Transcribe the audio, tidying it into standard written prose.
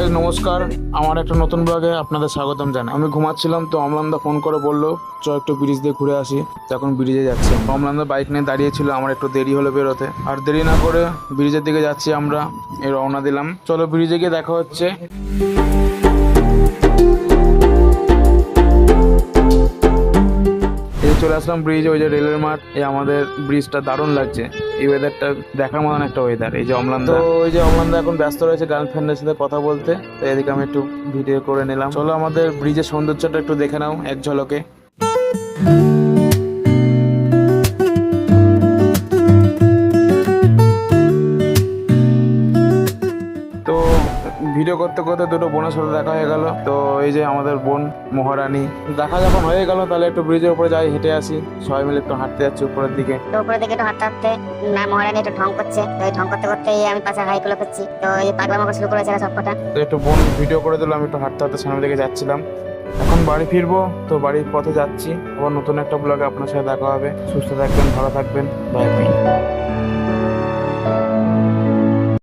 Guys নমস্কার, আমার একটা নতুন ব্লগে আপনাদের স্বাগতম জানাই। আমি ঘুমাচ্ছিলাম তো অমলানদা ফোন করে বললো চ একটু ব্রিজ দিয়ে ঘুরে আসি। তো এখন ব্রিজে যাচ্ছি। অমলানদা বাইক নিয়ে দাঁড়িয়েছিল, আমার একটু দেরি হলো বেরোতে। আর দেরি না করে ব্রিজের দিকে যাচ্ছি আমরা। রওনা দিলাম, চলো ব্রিজে গিয়ে দেখা হচ্ছে। এই চলে আসলাম ব্রিজ, ওই যে রেলের মাঠ। এই আমাদের ব্রিজটা দারুণ লাগছে। এই ওয়েদারটা দেখার মতন একটা ওয়েদার। এই যে অমলানদা, তো ওই যে অমলানদা এখন ব্যস্ত রয়েছে গার্লফ্রেন্ডের সাথে কথা বলতে। তো এদিকে আমি একটু ভিডিও করে নিলাম। চলো আমাদের ব্রিজের সৌন্দর্যটা একটু দেখে নাও এক ঝলকে। তো ভিডিও করতে করতে দুটো বোনের সাথে দেখা হয়ে গেল। তো এই যে আমাদের বোন মহারানী, দেখা যখন হয়ে গেল তাহলে একটু ব্রিজের উপরে যাই, হেঁটে আসি। সবাই মিলে একটু হাঁটতে যাচ্ছি উপরের দিকে। তো উপরের দিকে একটু হাঁটতে হাঁটতে মহারানী একটু ঢং করছে। তো এই ঢং করতে করতে আমি পাশে হাই তুলে ফেলছি। তো এই পাগলামো শুরু করেছে সব কটা। তো একটু বোন ভিডিও করে দিলাম, একটু হাঁটতে হাঁটতে সামনের দিকে যাচ্ছিলাম। এখন বাড়ি ফিরবো, তো বাড়ির পথে যাচ্ছি। আবার নতুন একটা ব্লগে আপনার সাথে দেখা হবে। সুস্থ থাকবেন, ভালো থাকবেন, বাই বাই।